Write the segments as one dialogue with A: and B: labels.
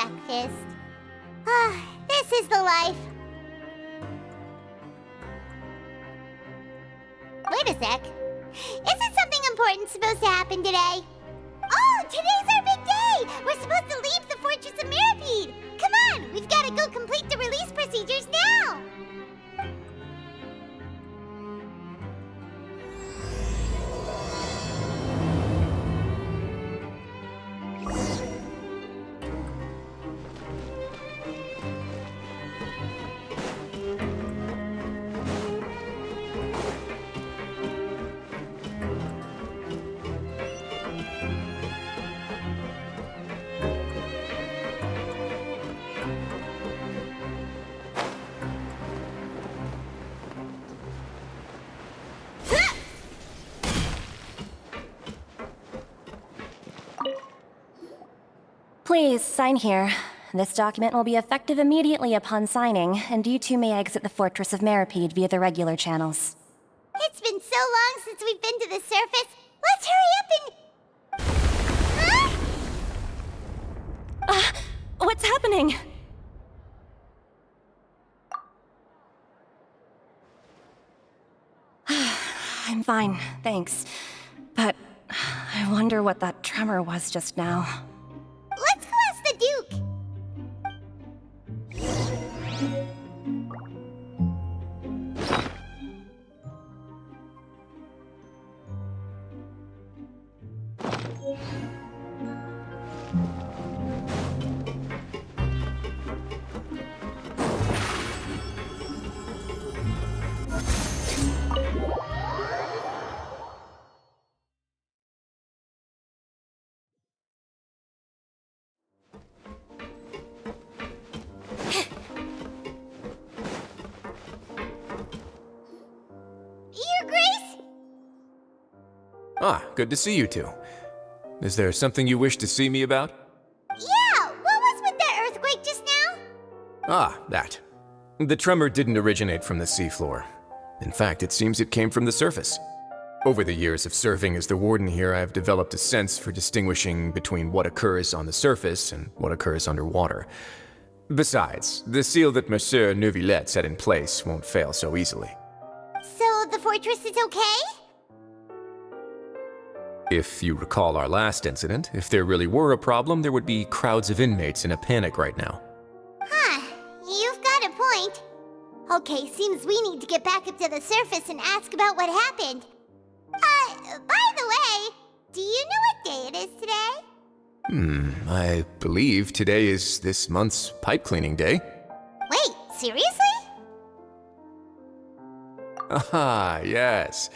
A: breakfast. Ah, this is the life. Wait a sec. Isn't something important supposed to happen today? Oh, today's our big day! We're supposed to leave the Fortress of Mirapede! Come on, we've got to go complete the release procedures now!
B: Please, sign here. This document will be effective immediately upon signing, and you two may exit the Fortress of Mirapede via the regular channels.
A: It's been so long since we've been to the surface. Let's hurry up and... Huh?
B: What's happening? I'm fine, thanks. But I wonder what that tremor was just now.
A: Let's go ask the Duke. Your Grace?
C: Ah, good to see you two. Is there something you wish to see me about?
A: Yeah, what was with that earthquake just now?
C: Ah, that. The tremor didn't originate from the seafloor. In fact, it seems it came from the surface. Over the years of serving as the warden here, I've developed a sense for distinguishing between what occurs on the surface and what occurs underwater. Besides, the seal that Monsieur Neuvillette set in place won't fail so easily.
A: So the fortress is okay?
C: If you recall our last incident, if there really were a problem, there would be crowds of inmates in a panic right now.
A: Huh, you've got a point. Okay, seems we need to get back up to the surface and ask about what happened. By the way, do you know what day it is today?
C: I believe today is this month's pipe cleaning day.
A: Wait, seriously?
C: Ah, yes.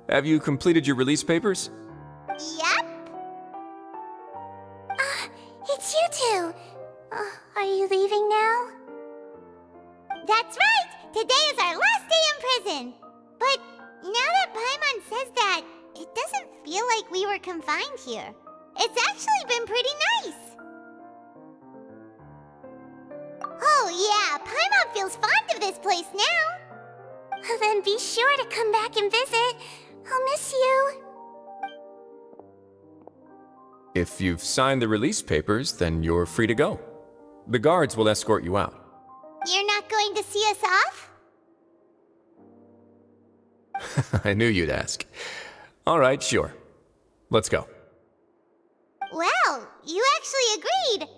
C: Have you completed your release papers?
A: Yep. It's you two. Are you leaving now? That's right! Today is our last day in prison! But now that Paimon says that, it doesn't feel like we were confined here. It's actually been pretty nice! Oh yeah, Paimon feels fond of this place now! Then be sure to come back and visit. I'll miss you.
C: If you've signed the release papers, then you're free to go. The guards will escort you out.
A: You're not going to see us off?
C: I knew you'd ask. All right, sure. Let's go.
A: Well, you actually agreed.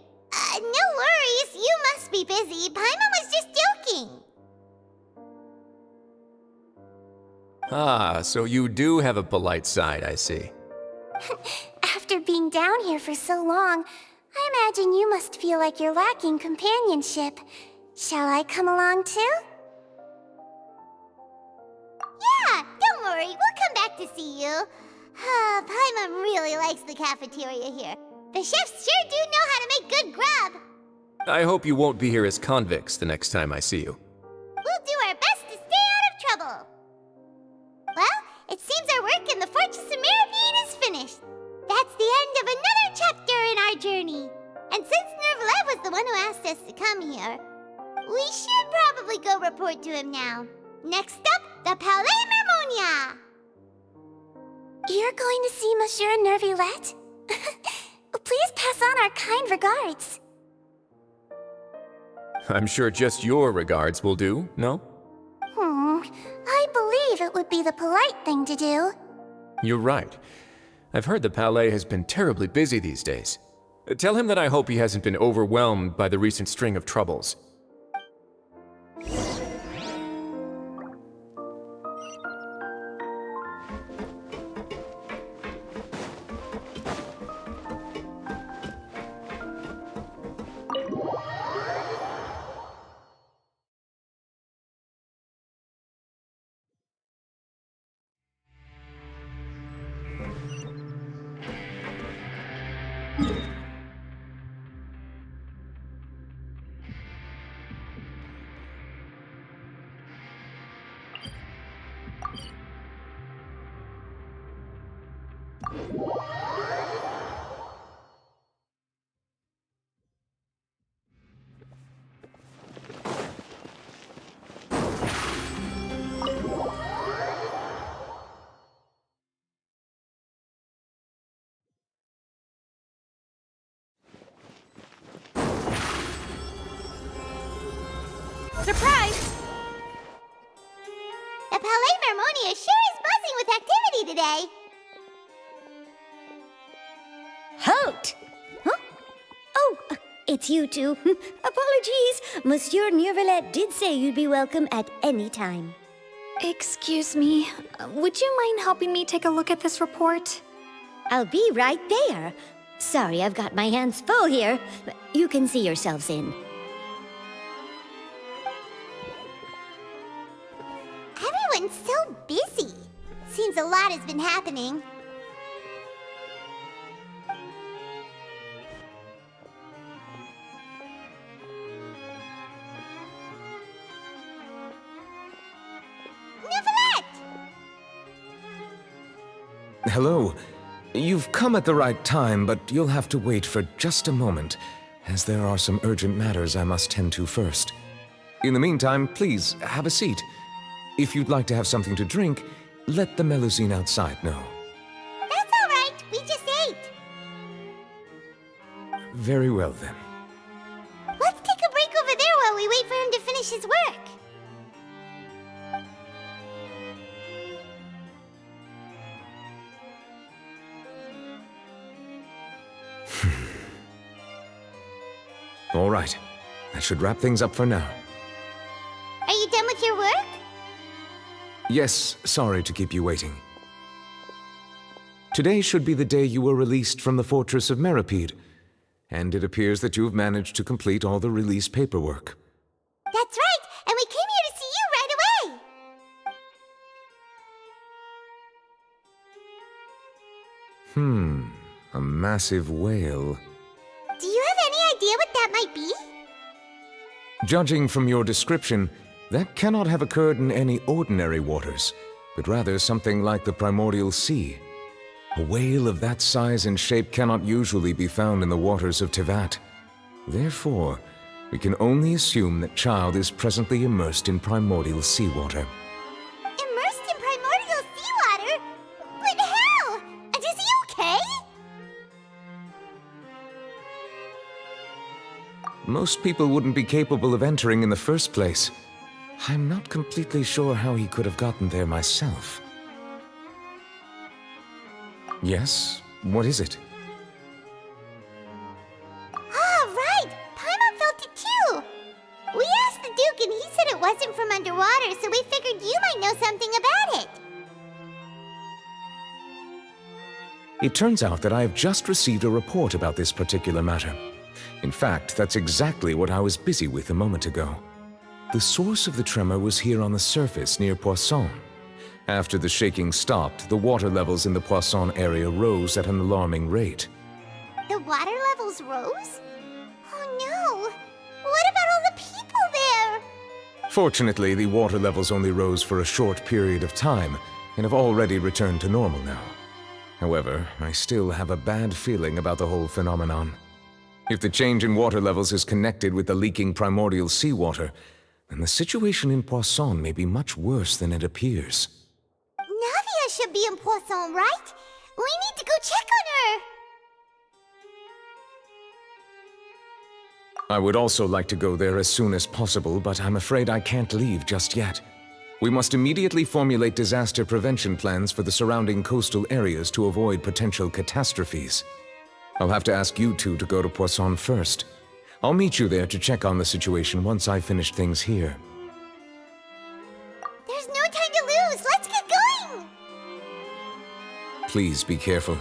A: No worries, you must be busy. Paimon was just joking.
C: Ah, so you do have a polite side, I see.
A: After being down here for so long, I imagine you must feel like you're lacking companionship. Shall I come along too? Yeah, don't worry, we'll come back to see you. Paimon really likes the cafeteria here. The chefs sure do know how to make good grub.
C: I hope you won't be here as convicts the next time I see you.
A: We'll do our best to stay out of trouble. Well, it seems our work in the Fortress of Mirapede is finished. That's the end of another chapter in our journey. And since Neuvillette was the one who asked us to come here, we should probably go report to him now. Next up, the Palais Mermonia. You're going to see Monsieur Neuvillette? Please pass on our kind regards.
C: I'm sure just your regards will do, no?
A: I believe it would be the polite thing to do.
C: You're right. I've heard the Palais has been terribly busy these days. Tell him that I hope he hasn't been overwhelmed by the recent string of troubles.
A: Surprise! The Palais Mermonia sure is buzzing with activity today.
D: Halt! Huh? Oh, it's you two. Apologies. Monsieur Neurvalet did say you'd be welcome at any time.
E: Excuse me, would you mind helping me take a look at this report?
D: I'll be right there. Sorry, I've got my hands full here. You can see yourselves in.
A: Everyone's so busy. Seems a lot has been happening.
F: Hello. You've come at the right time, but you'll have to wait for just a moment, as there are some urgent matters I must tend to first. In the meantime, please, have a seat. If you'd like to have something to drink, let the Melusine outside know.
A: That's all right. We just ate.
F: Very well, then.
A: Let's take a break over there while we wait for him to finish his work.
F: All right. That should wrap things up for now.
A: Are you done with your work?
F: Yes, sorry to keep you waiting. Today should be the day you were released from the Fortress of Meripede, and it appears that you've managed to complete all the release paperwork.
A: That's right, and we came here to see you right away.
F: A massive whale.
A: Do you have any idea what that might be?
F: Judging from your description, that cannot have occurred in any ordinary waters, but rather something like the primordial sea. A whale of that size and shape cannot usually be found in the waters of Tevat. Therefore, we can only assume that Child is presently immersed in primordial seawater.
A: Immersed in primordial seawater? But how? And is he okay?
F: Most people wouldn't be capable of entering in the first place. I'm not completely sure how he could have gotten there myself. Yes? What is it?
A: Ah, right! Paimon felt it too! We asked the Duke and he said it wasn't from underwater, so we figured you might know something about it.
F: It turns out that I have just received a report about this particular matter. In fact, that's exactly what I was busy with a moment ago. The source of the tremor was here on the surface near Poisson. After the shaking stopped, the water levels in the Poisson area rose at an alarming rate.
A: The water levels rose? Oh no! What about all the people there?
F: Fortunately, the water levels only rose for a short period of time and have already returned to normal now. However, I still have a bad feeling about the whole phenomenon. If the change in water levels is connected with the leaking primordial seawater, then the situation in Poisson may be much worse than it appears.
A: Navia should be in Poisson, right? We need to go check on
F: I would also like to go there as soon as possible, but I'm afraid I can't leave just yet. We must immediately formulate disaster prevention plans for the surrounding coastal areas to avoid potential catastrophes. I'll have to ask you two to go to Poisson first. I'll meet you there to check on the situation once I've finished things here.
A: There's no time to lose! Let's get going!
F: Please be careful.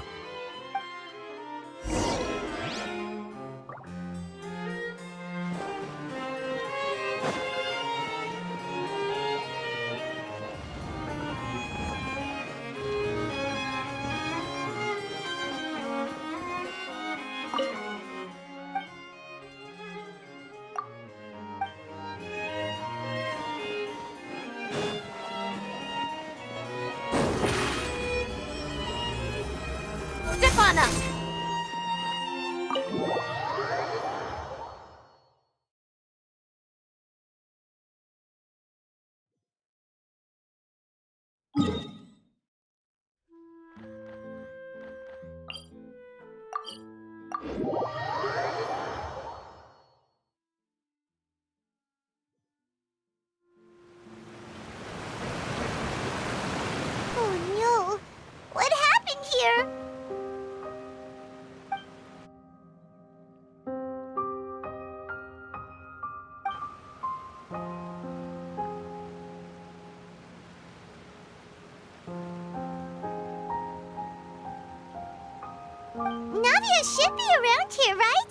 A: Step on up! Oh no! What happened here? Navia should be around here, right?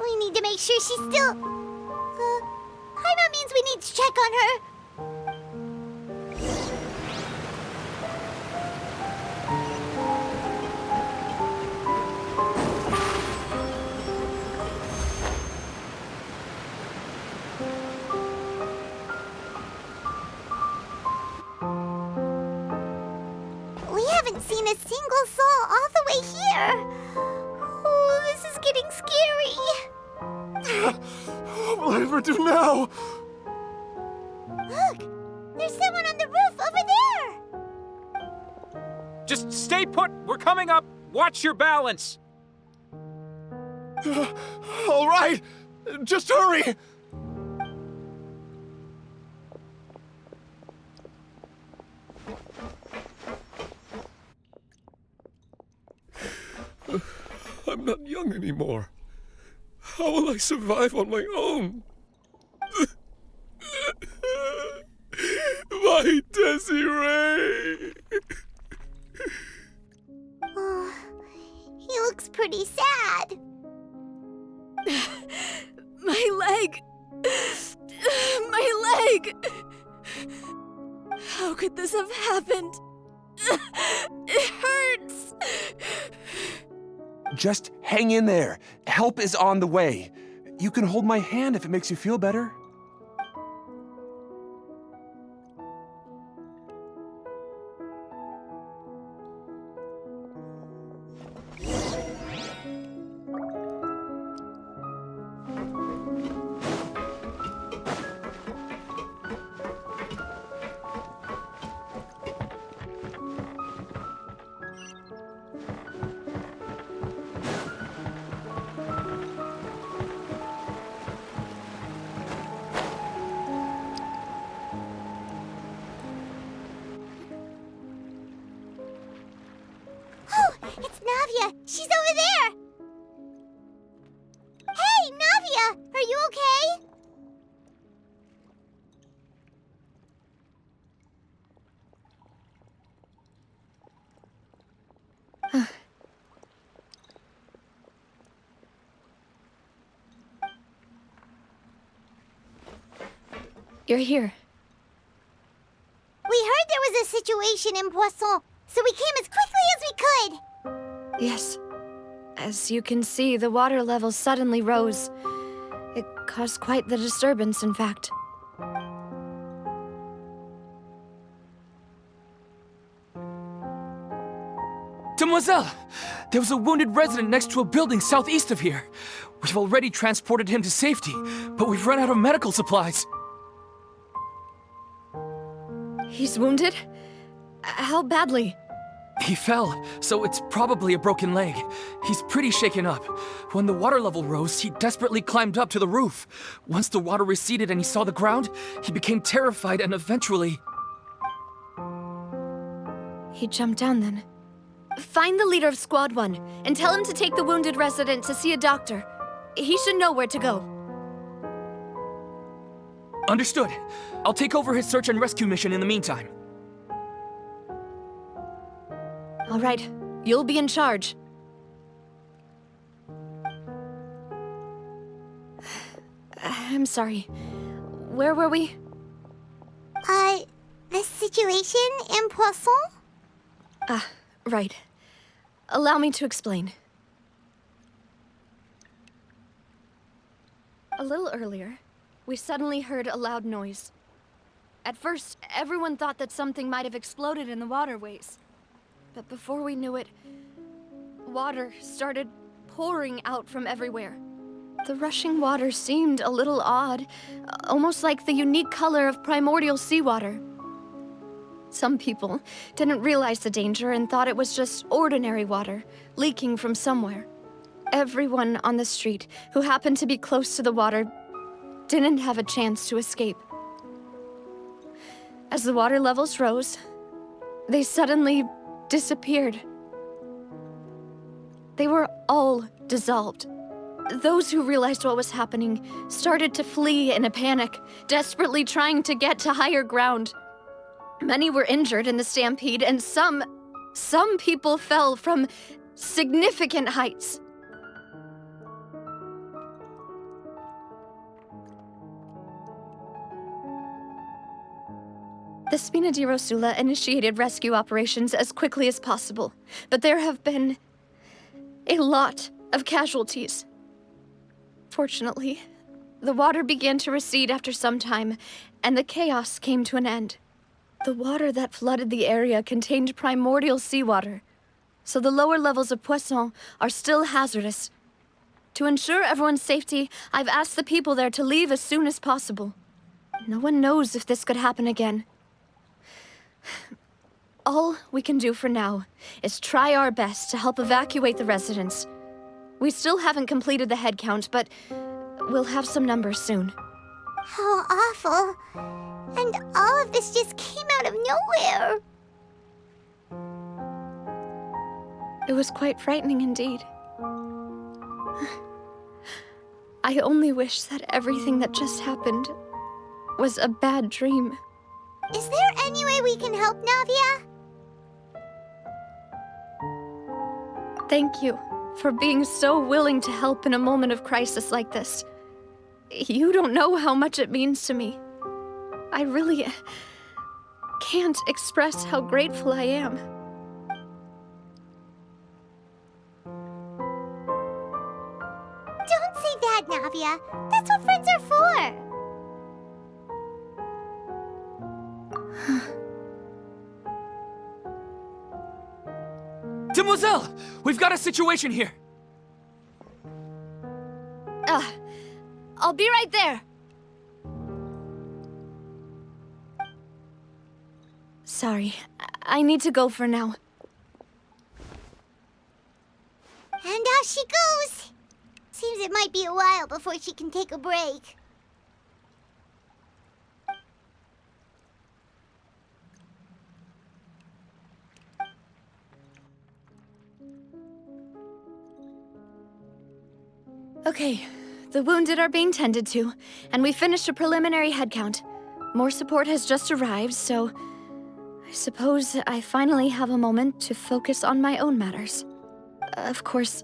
A: We need to make sure she's still... Paimon means we need to check on her. We haven't seen a single soul all the way here. Oh, this is getting scary.
G: What will I ever do now?
A: Look, there's someone on the roof over there.
H: Just stay put! We're coming up! Watch your balance!
G: All right, just hurry! I'm not young anymore. How will I survive on my own? My Desiree!
A: Oh, he looks pretty sad.
I: My leg! My leg! How could this have happened? It hurts!
G: Just hang in there. Help is on the way. You can hold my hand if it makes you feel better.
A: Oh, it's Navia. She's over there. Hey, Navia, are you okay?
I: You're here.
A: We heard there was a situation in Poisson, so we came as quickly as we could.
I: Yes. As you can see, the water level suddenly rose. It caused quite the disturbance, in fact.
H: Demoiselle! There was a wounded resident next to a building southeast of here. We've already transported him to safety, but we've run out of medical supplies.
I: He's wounded? How badly?
H: He fell, so it's probably a broken leg. He's pretty shaken up. When the water level rose, he desperately climbed up to the roof. Once the water receded and he saw the ground, he became terrified and eventually...
I: He jumped down then. Find the leader of Squad 1 and tell him to take the wounded resident to see a doctor. He should know where to go.
H: Understood. I'll take over his search and rescue mission in the meantime.
I: All right, you'll be in charge. I'm sorry. Where were we?
A: The situation in Poisson?
I: Right. Allow me to explain. A little earlier, we suddenly heard a loud noise. At first, everyone thought that something might have exploded in the waterways. But before we knew it, water started pouring out from everywhere. The rushing water seemed a little odd, almost like the unique color of primordial seawater. Some people didn't realize the danger and thought it was just ordinary water, leaking from somewhere. Everyone on the street who happened to be close to the water didn't have a chance to escape. As the water levels rose, they suddenly disappeared. They were all dissolved. Those who realized what was happening started to flee in a panic, desperately trying to get to higher ground. Many were injured in the stampede, and some people fell from significant heights. The Spina di Rosula initiated rescue operations as quickly as possible, but there have been a lot of casualties. Fortunately, the water began to recede after some time, and the chaos came to an end. The water that flooded the area contained primordial seawater, so the lower levels of Poisson are still hazardous. To ensure everyone's safety, I've asked the people there to leave as soon as possible. No one knows if this could happen again. All we can do for now is try our best to help evacuate the residents. We still haven't completed the head count, but we'll have some numbers soon.
A: How awful. And all of this just came out of nowhere.
I: It was quite frightening indeed. I only wish that everything that just happened was a bad dream.
A: Is there any way we can help, Navia?
I: Thank you for being so willing to help in a moment of crisis like this. You don't know how much it means to me. I really can't express how grateful I am.
A: Don't say that, Navia. That's what friends are for.
H: Demoiselle! We've got a situation here!
I: I'll be right there. Sorry, I need to go for now.
A: And off she goes. Seems it might be a while before she can take a break.
I: Okay, the wounded are being tended to, and we finished a preliminary head count. More support has just arrived, so I suppose I finally have a moment to focus on my own matters. Of course,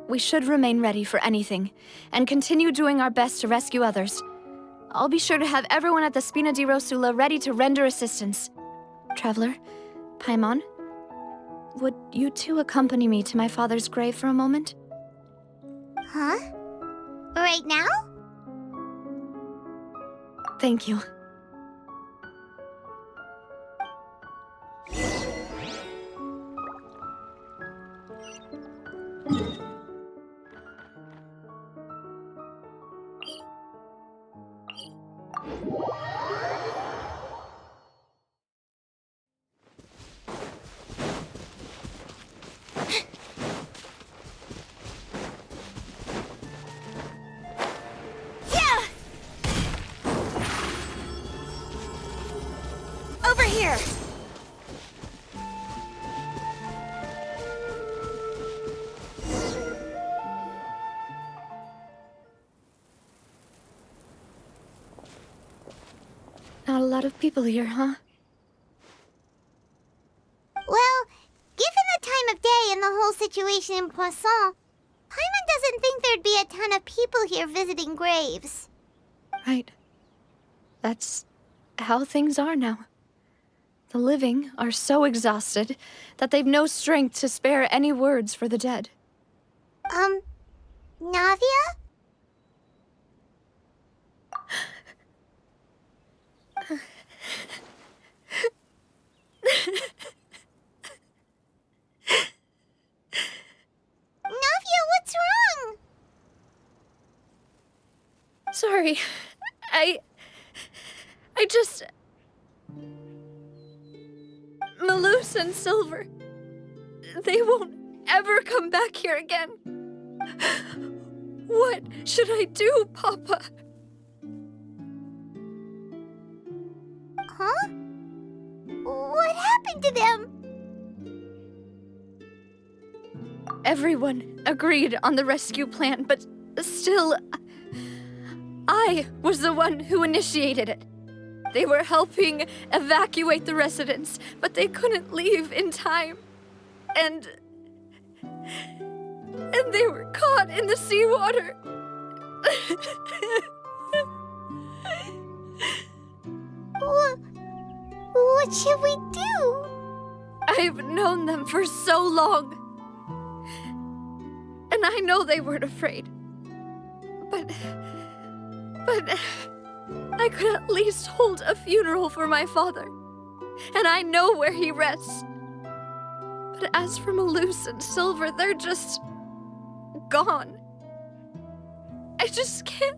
I: we should remain ready for anything, and continue doing our best to rescue others. I'll be sure to have everyone at the Spina di Rosula ready to render assistance. Traveler, Paimon, would you two accompany me to my father's grave for a moment?
A: Huh? Right now?
I: Thank you. lot of people here, huh?
A: Well, given the time of day and the whole situation in Poisson, Paimon doesn't think there'd be a ton of people here visiting graves.
I: Right. That's how things are now. The living are so exhausted that they've no strength to spare any words for the dead.
A: Navia? Navia, what's wrong?
I: Sorry. I just... Malus and Silver. They won't ever come back here again. What should I do, Papa?
A: Huh? What happened to them?
I: Everyone agreed on the rescue plan, but still, I was the one who initiated it. They were helping evacuate the residents, but they couldn't leave in time. And they were caught in the seawater.
A: What should we do?
I: I've known them for so long. And I know they weren't afraid. But I could at least hold a funeral for my father. And I know where he rests. But as for Malus and Silver, they're just... gone. I just can't...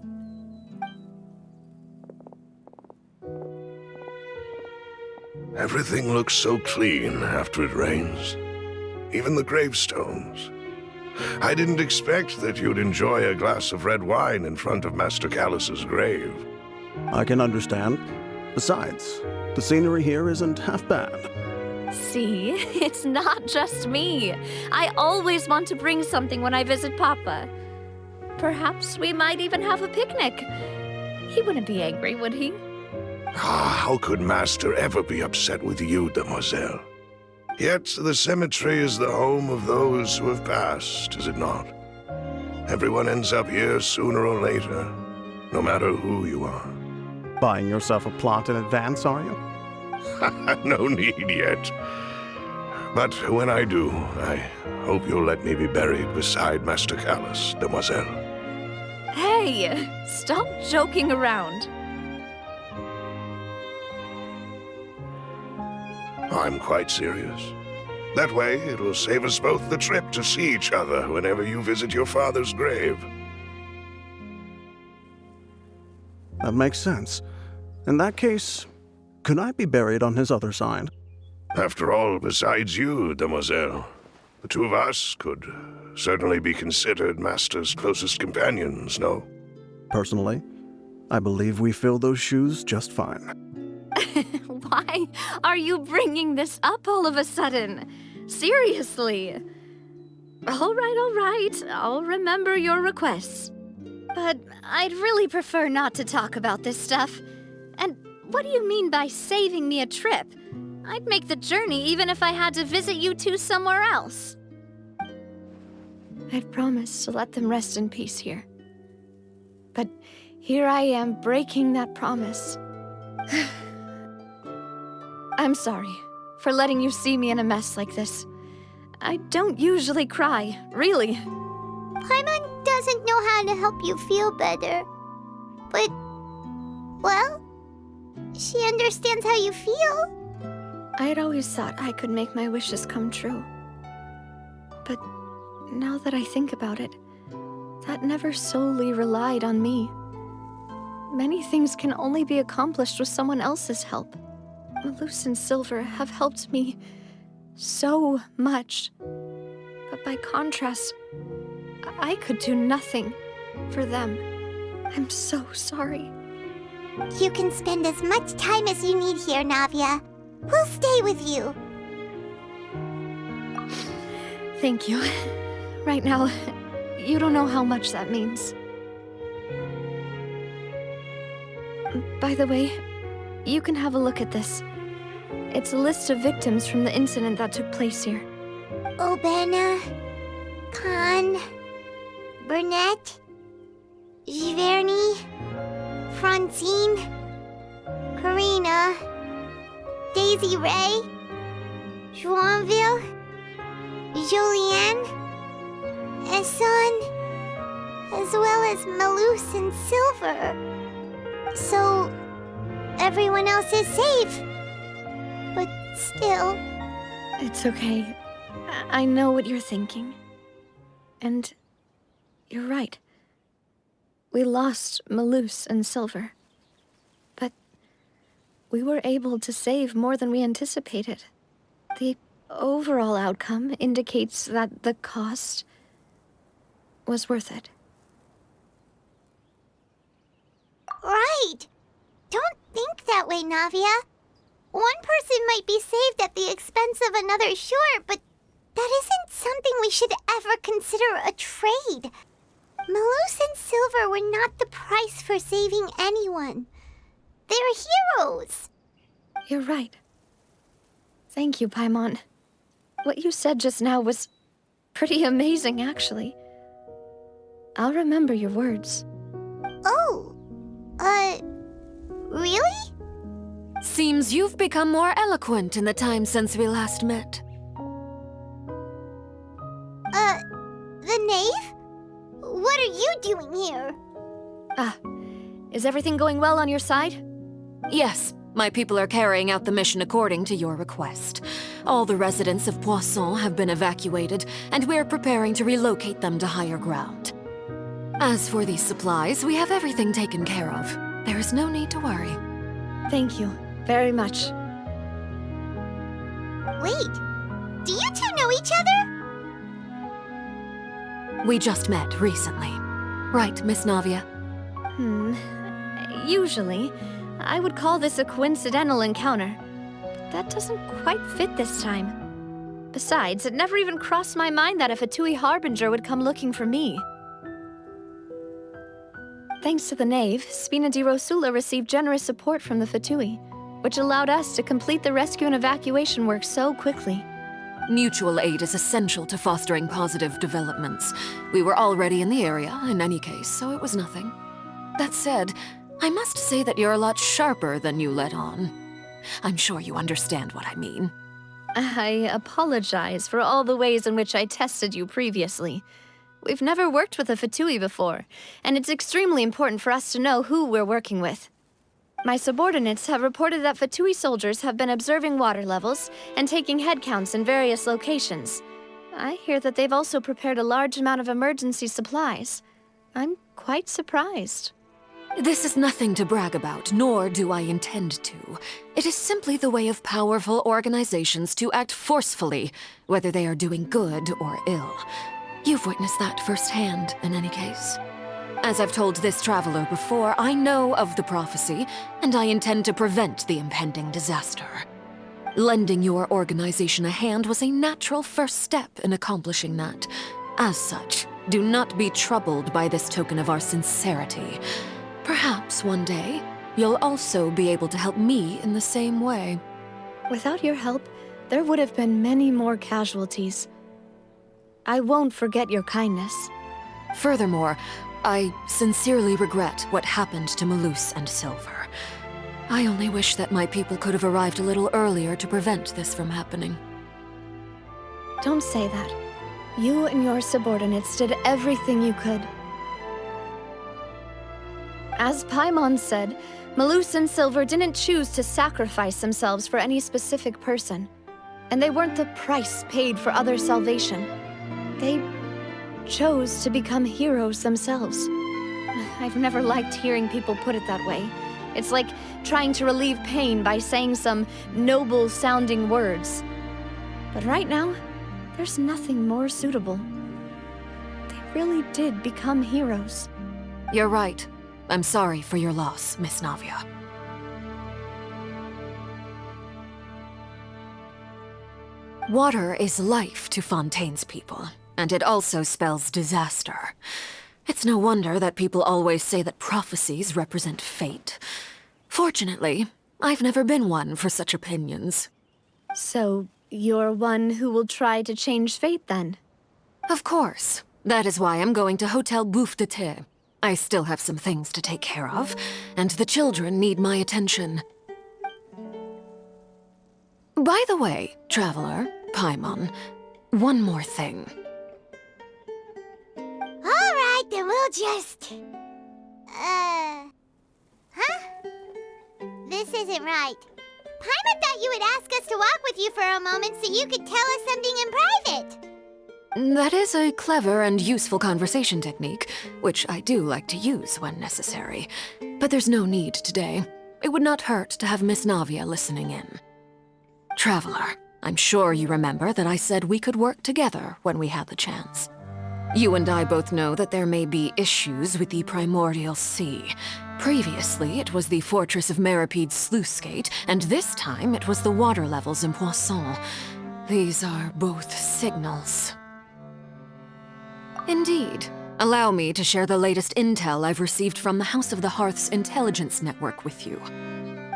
J: Everything looks so clean after it rains. Even the gravestones. I didn't expect that you'd enjoy a glass of red wine in front of Master Callus's grave.
K: I can understand. Besides, the scenery here isn't half bad.
B: See, it's not just me. I always want to bring something when I visit Papa. Perhaps we might even have a picnic. He wouldn't be angry, would he?
J: How could Master ever be upset with you, Demoiselle? Yet the cemetery is the home of those who have passed, is it not? Everyone ends up here sooner or later, no matter who you are.
K: Buying yourself a plot in advance, are you?
J: No need yet. But when I do, I hope you'll let me be buried beside Master Callus, Demoiselle.
B: Hey, stop joking around.
J: I'm quite serious. That way, it'll save us both the trip to see each other whenever you visit your father's grave.
K: That makes sense. In that case, could I be buried on his other side?
J: After all, besides you, Demoiselle, the two of us could certainly be considered Master's closest companions, no?
K: Personally, I believe we fill those shoes just fine.
B: Why are you bringing this up all of a sudden? Seriously. All right. I'll remember your requests. But I'd really prefer not to talk about this stuff. And what do you mean by saving me a trip? I'd make the journey even if I had to visit you two somewhere else.
I: I'd promised to let them rest in peace here. But here I am breaking that promise. I'm sorry for letting you see me in a mess like this. I don't usually cry, really.
A: Paimon doesn't know how to help you feel better. But, well, she understands how you feel.
I: I had always thought I could make my wishes come true. But now that I think about it, that never solely relied on me. Many things can only be accomplished with someone else's help. Malus and Silver have helped me so much. But by contrast, I could do nothing for them. I'm so sorry.
A: You can spend as much time as you need here, Navia. We'll stay with you.
I: Thank you. Right now, you don't know how much that means. By the way, you can have a look at this. It's a list of victims from the incident that took place here.
A: Obena, Khan, Burnett, Giverny, Francine, Karina, Daisy Ray, Joinville, Julianne, Esson, as well as Malus and Silver. So, everyone else is safe. But still...
I: It's okay. I know what you're thinking. And you're right. We lost Malus and Silver. But we were able to save more than we anticipated. The overall outcome indicates that the cost was worth it.
A: Right! Don't think that way, Navia. One person might be saved at the expense of another, sure, but that isn't something we should ever consider a trade. Malus and Silver were not the price for saving anyone. They're heroes.
I: You're right. Thank you, Paimon. What you said just now was pretty amazing, actually. I'll remember your words.
A: Oh, really?
L: Seems you've become more eloquent in the time since we last met.
A: The knave? What are you doing here?
I: Is everything going well on your side?
L: Yes, my people are carrying out the mission according to your request. All the residents of Poisson have been evacuated, and we're preparing to relocate them to higher ground. As for these supplies, we have everything taken care of. There is no need to worry.
I: Thank you very much.
A: Wait, do you two know each other?
L: We just met recently. Right, Miss Navia?
I: Usually, I would call this a coincidental encounter. But that doesn't quite fit this time. Besides, it never even crossed my mind that a Fatui Harbinger would come looking for me. Thanks to the Knave, Spina di Rosula received generous support from the Fatui, which allowed us to complete the rescue and evacuation work so quickly.
L: Mutual aid is essential to fostering positive developments. We were already in the area, in any case, so it was nothing. That said, I must say that you're a lot sharper than you let on. I'm sure you understand what I mean.
I: I apologize for all the ways in which I tested you previously. We've never worked with a Fatui before, and it's extremely important for us to know who we're working with. My subordinates have reported that Fatui soldiers have been observing water levels and taking head counts in various locations. I hear that they've also prepared a large amount of emergency supplies. I'm quite surprised.
L: This is nothing to brag about, nor do I intend to. It is simply the way of powerful organizations to act forcefully, whether they are doing good or ill. You've witnessed that firsthand, in any case. As I've told this traveler before, I know of the prophecy, and I intend to prevent the impending disaster. Lending your organization a hand was a natural first step in accomplishing that. As such, do not be troubled by this token of our sincerity. Perhaps one day, you'll also be able to help me in the same way.
I: Without your help, there would have been many more casualties. I won't forget your kindness.
L: Furthermore, I sincerely regret what happened to Malus and Silver. I only wish that my people could have arrived a little earlier to prevent this from happening.
I: Don't say that. You and your subordinates did everything you could. As Paimon said, Malus and Silver didn't choose to sacrifice themselves for any specific person. And they weren't the price paid for other salvation. They chose to become heroes themselves. I've never liked hearing people put it that way. It's like trying to relieve pain by saying some noble-sounding words. But right now, there's nothing more suitable. They really did become heroes.
L: You're right. I'm sorry for your loss, Miss Navia. Water is life to Fontaine's people, and it also spells disaster. It's no wonder that people always say that prophecies represent fate. Fortunately, I've never been one for such opinions.
B: So, you're one who will try to change fate, then?
L: Of course. That is why I'm going to Hotel Bouffe de Thé. I still have some things to take care of, and the children need my attention. By the way, Traveler, Paimon, one more thing.
A: Alright, then we'll just... Huh? This isn't right. Paimon thought you would ask us to walk with you for a moment so you could tell us something in private.
L: That is a clever and useful conversation technique, which I do like to use when necessary. But there's no need today. It would not hurt to have Miss Navia listening in. Traveler, I'm sure you remember that I said we could work together when we had the chance. You and I both know that there may be issues with the Primordial Sea. Previously, it was the Fortress of Meripede's sluice gate, and this time it was the water levels in Poisson. These are both signals. Indeed. Allow me to share the latest intel I've received from the House of the Hearth's intelligence network with you.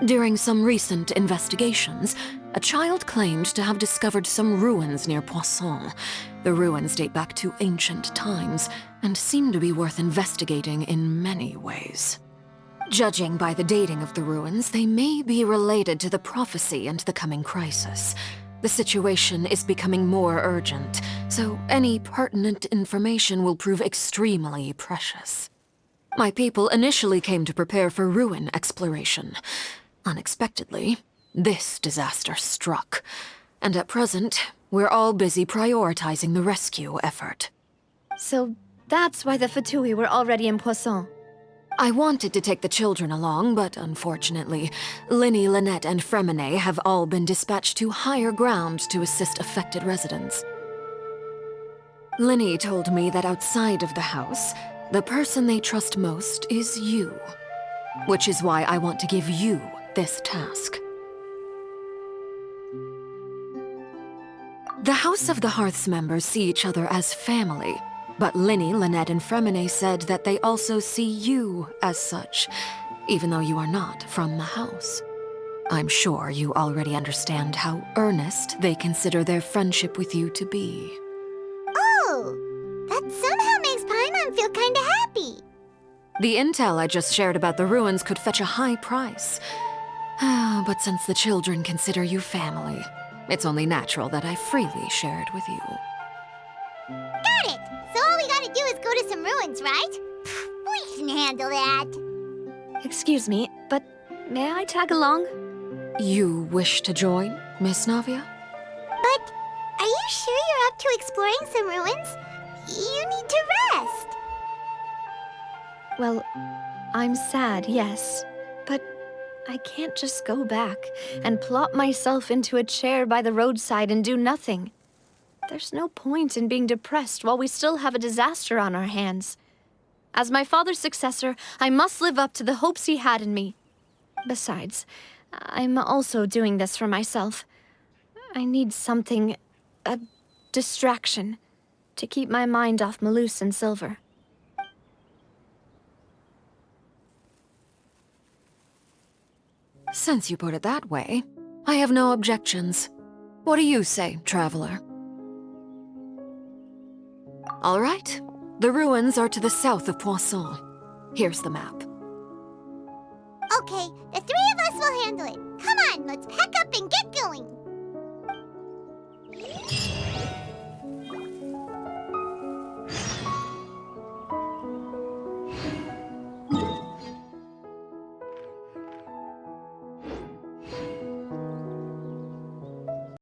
L: During some recent investigations, a child claimed to have discovered some ruins near Poisson. The ruins date back to ancient times, and seem to be worth investigating in many ways. Judging by the dating of the ruins, they may be related to the prophecy and the coming crisis. The situation is becoming more urgent, so any pertinent information will prove extremely precious. My people initially came to prepare for ruin exploration. Unexpectedly, this disaster struck, and at present, we're all busy prioritizing the rescue effort.
B: So that's why the Fatui were already in Poisson.
L: I wanted to take the children along, but unfortunately, Linny, Lynette, and Fremine have all been dispatched to higher ground to assist affected residents. Linny told me that outside of the house, the person they trust most is you. Which is why I want to give you this task. The House of the Hearth's members see each other as family, but Linny, Lynette, and Fremine said that they also see you as such, even though you are not from the house. I'm sure you already understand how earnest they consider their friendship with you to be.
A: Oh, that somehow makes Paimon feel kinda happy.
L: The intel I just shared about the ruins could fetch a high price. But since the children consider you family, it's only natural that I freely share it with you.
A: Got it! So all we gotta do is go to some ruins, right? We can handle that.
B: Excuse me, but may I tag along?
L: You wish to join, Miss Navia?
A: But are you sure you're up to exploring some ruins? You need to rest.
B: Well, I'm sad, yes, but I can't just go back and plop myself into a chair by the roadside and do nothing. There's no point in being depressed while we still have a disaster on our hands. As my father's successor, I must live up to the hopes he had in me. Besides, I'm also doing this for myself. I need something, a distraction, to keep my mind off Malus and Silver.
L: Since you put it that way, I have no objections. What do you say, Traveler? All right. The ruins are to the south of Poisson. Here's the map.